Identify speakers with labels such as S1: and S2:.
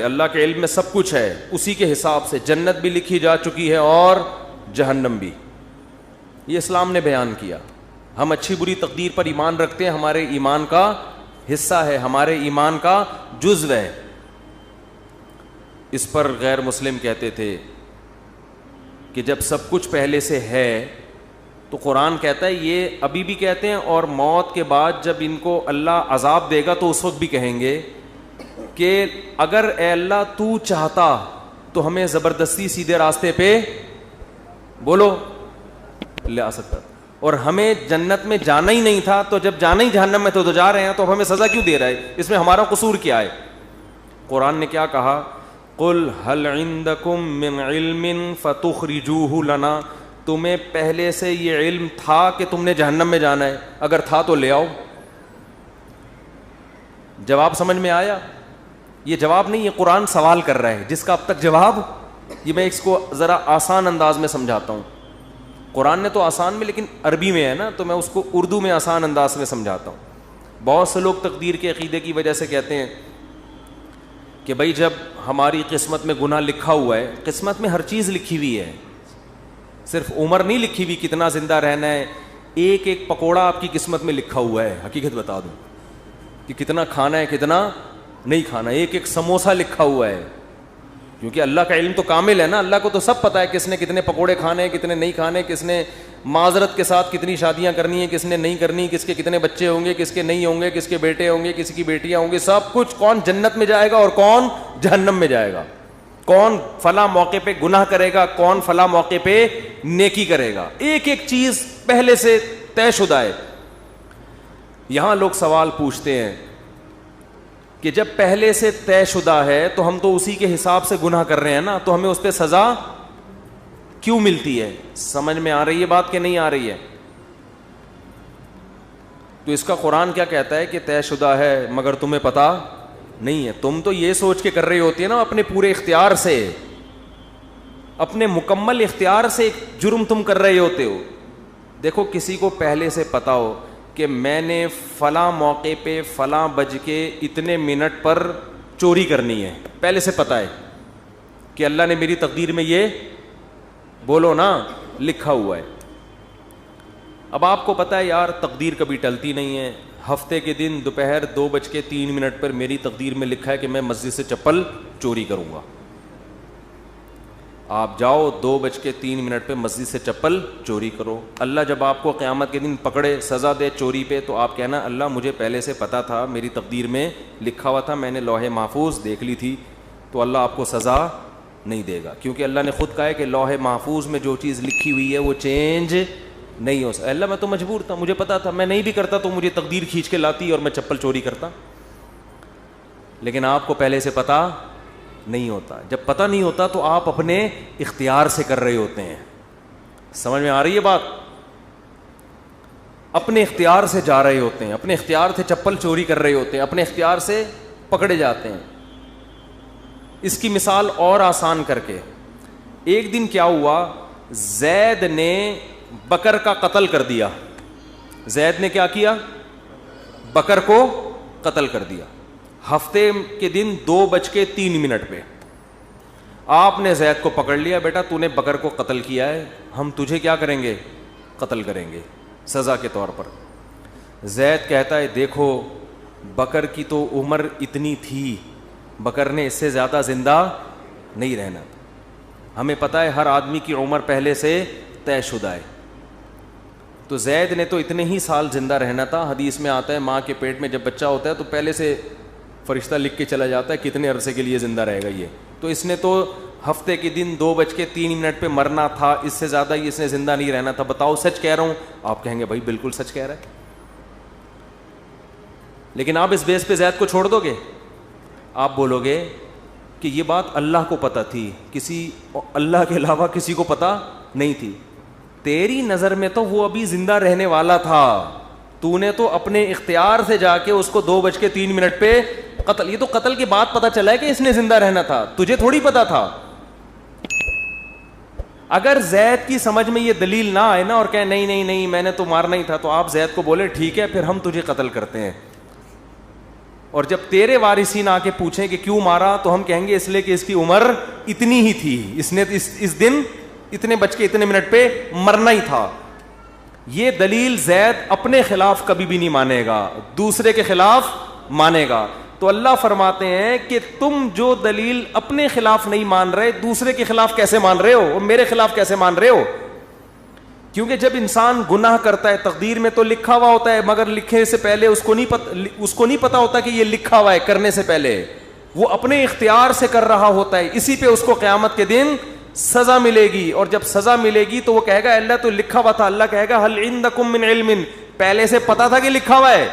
S1: اللہ کے علم میں سب کچھ ہے, اسی کے حساب سے جنت بھی لکھی جا چکی ہے اور جہنم بھی. یہ اسلام نے بیان کیا. ہم اچھی بری تقدیر پر ایمان رکھتے ہیں, ہمارے ایمان کا حصہ ہے, ہمارے ایمان کا جزو ہے. اس پر غیر مسلم کہتے تھے کہ جب سب کچھ پہلے سے ہے تو قرآن کہتا ہے, یہ ابھی بھی کہتے ہیں اور موت کے بعد جب ان کو اللہ عذاب دے گا تو اس وقت بھی کہیں گے کہ اگر اے اللہ تو چاہتا تو ہمیں زبردستی سیدھے راستے پہ بولو لے آ سکتا, اور ہمیں جنت میں جانا ہی نہیں تھا, تو جب جانا ہی جہنم میں تو جا رہے ہیں, تو اب ہمیں سزا کیوں دے رہا ہے؟ اس میں ہمارا قصور کیا ہے؟ قرآن نے کیا کہا, قل هل عندکم من علم فتخرجوه لنا, تمہیں پہلے سے یہ علم تھا کہ تم نے جہنم میں جانا ہے؟ اگر تھا تو لے آؤ. جواب سمجھ میں آیا؟ یہ جواب نہیں, یہ قرآن سوال کر رہا ہے جس کا اب تک جواب, یہ میں اس کو ذرا آسان انداز میں سمجھاتا ہوں. قرآن نے تو آسان میں, لیکن عربی میں ہے نا, تو میں اس کو اردو میں آسان انداز میں سمجھاتا ہوں. بہت سے لوگ تقدیر کے عقیدے کی وجہ سے کہتے ہیں کہ بھائی جب ہماری قسمت میں گناہ لکھا ہوا ہے, قسمت میں ہر چیز لکھی ہوئی ہے, صرف عمر نہیں لکھی ہوئی کتنا زندہ رہنا ہے, ایک ایک پکوڑا آپ کی قسمت میں لکھا ہوا ہے. حقیقت بتا دوں کہ کتنا کھانا ہے کتنا نہیں کھانا, ایک ایک سموسہ لکھا ہوا ہے, کیونکہ اللہ کا علم تو کامل ہے نا, اللہ کو تو سب پتہ ہے کس نے کتنے پکوڑے کھانے ہیں کتنے نہیں کھانے, کس نے معذرت کے ساتھ کتنی شادیاں کرنی ہیں کس نے نہیں کرنی, کس کے کتنے بچے ہوں گے کس کے نہیں ہوں گے, کس کے بیٹے ہوں گے کس کی بیٹیاں ہوں گی, سب کچھ, کون جنت میں جائے گا اور کون جہنم میں جائے گا, کون فلاں موقع پہ گناہ کرے گا کون فلاں موقع پہ نیکی کرے گا, ایک ایک چیز پہلے سے طے شدہ ہے. یہاں لوگ سوال پوچھتے ہیں کہ جب پہلے سے طے شدہ ہے تو ہم تو اسی کے حساب سے گناہ کر رہے ہیں نا, تو ہمیں اس پہ سزا کیوں ملتی ہے؟ سمجھ میں آ رہی ہے بات کہ نہیں آ رہی ہے؟ تو اس کا قرآن کیا کہتا ہے کہ طے شدہ ہے مگر تمہیں پتہ نہیں ہے. تم تو یہ سوچ کے کر رہی ہوتی ہے نا اپنے پورے اختیار سے, اپنے مکمل اختیار سے ایک جرم تم کر رہے ہوتے ہو. دیکھو کسی کو پہلے سے پتہ ہو کہ میں نے فلاں موقع پہ فلاں بج کے اتنے منٹ پر چوری کرنی ہے, پہلے سے پتہ ہے کہ اللہ نے میری تقدیر میں یہ بولو نا لکھا ہوا ہے. اب آپ کو پتہ ہے یار تقدیر کبھی ٹلتی نہیں ہے, ہفتے کے دن دوپہر 2:03 پر میری تقدیر میں لکھا ہے کہ میں مسجد سے چپل چوری کروں گا. آپ جاؤ 2:03 پہ مسجد سے چپل چوری کرو. اللہ جب آپ کو قیامت کے دن پکڑے سزا دے چوری پہ, تو آپ کہنا اللہ مجھے پہلے سے پتہ تھا, میری تقدیر میں لکھا ہوا تھا, میں نے لوح محفوظ دیکھ لی تھی. تو اللہ آپ کو سزا نہیں دے گا, کیونکہ اللہ نے خود کہا ہے کہ لوح محفوظ میں جو چیز لکھی ہوئی ہے وہ چینج نہیں ہو سکتا. اللہ میں تو مجبور تھا, مجھے پتا تھا, میں نہیں بھی کرتا تو مجھے تقدیر کھینچ کے لاتی اور میں چپل چوری کرتا. لیکن آپ کو پہلے سے پتا نہیں ہوتا. جب پتہ نہیں ہوتا تو آپ اپنے اختیار سے کر رہے ہوتے ہیں. سمجھ میں آ رہی ہے بات؟ اپنے اختیار سے جا رہے ہوتے ہیں, اپنے اختیار سے چپل چوری کر رہے ہوتے ہیں, اپنے اختیار سے پکڑے جاتے ہیں. اس کی مثال اور آسان کر کے, ایک دن کیا ہوا, زید نے بکر کا قتل کر دیا. زید نے کیا کیا؟ بکر کو قتل کر دیا. ہفتے کے دن 2:03 پہ آپ نے زید کو پکڑ لیا, بیٹا تو نے بکر کو قتل کیا ہے, ہم تجھے کیا کریں گے؟ قتل کریں گے سزا کے طور پر. زید کہتا ہے دیکھو بکر کی تو عمر اتنی تھی, بکر نے اس سے زیادہ زندہ نہیں رہنا. ہمیں پتہ ہے ہر آدمی کی عمر پہلے سے طے شدہ ہے, تو زید نے تو اتنے ہی سال زندہ رہنا تھا. حدیث میں آتا ہے ماں کے پیٹ میں جب بچہ ہوتا ہے تو پہلے سے فرشتہ لکھ کے چلا جاتا ہے کتنے عرصے کے لیے زندہ رہے گا یہ. تو اس نے تو ہفتے کے دن 2:03 پہ مرنا تھا, اس سے زیادہ ہی اس نے زندہ نہیں رہنا تھا. بتاؤ سچ کہہ رہا ہوں؟ آپ کہیں گے بھائی بالکل سچ کہہ رہا ہے. لیکن آپ اس بیس پہ زید کو چھوڑ دو گے؟ آپ بولو گے کہ یہ بات اللہ کو پتہ تھی, کسی اللہ کے علاوہ کسی کو پتہ نہیں تھی. تیری نظر میں تو وہ ابھی زندہ رہنے والا تھا, تو نے تو اپنے اختیار سے جا کے اس کو 2:03 پہ قتل. یہ تو قتل کے بعد پتہ چلا ہے کہ اس نے زندہ رہنا تھا, تجھے تھوڑی پتہ تھا. اگر زید کی سمجھ میں یہ دلیل نہ آئے نا اور کہے نہیں نہیں نہیں میں نے تو مارنا ہی تھا, تو آپ زید کو بولے ٹھیک ہے پھر ہم تجھے قتل کرتے ہیں, اور جب تیرے وارثین آ کے پوچھیں کہ کیوں مارا تو ہم کہیں گے اس لیے کہ اس کی عمر اتنی ہی تھی, اس نے اس دن اتنے بج کے اتنے منٹ پہ مرنا ہی تھا. یہ دلیل زید اپنے خلاف کبھی بھی نہیں مانے گا, دوسرے کے خلاف مانے گا. تو اللہ فرماتے ہیں کہ تم جو دلیل اپنے خلاف نہیں مان رہے, دوسرے کے خلاف کیسے مان رہے ہو, اور میرے خلاف کیسے مان رہے ہو؟ کیونکہ جب انسان گناہ کرتا ہے تقدیر میں تو لکھا ہوا ہوتا ہے, مگر لکھے سے پہلے اس کو نہیں پتا ہوتا کہ یہ لکھا ہوا ہے. کرنے سے پہلے وہ اپنے اختیار سے کر رہا ہوتا ہے, اسی پہ اس کو قیامت کے دن سزا ملے گی. اور جب سزا ملے گی تو وہ کہے گا اللہ تو لکھا ہوا تھا. اللہ کہے گا ہل عندکم من علم, پہلے سے پتا تھا کہ لکھا ہوا ہے,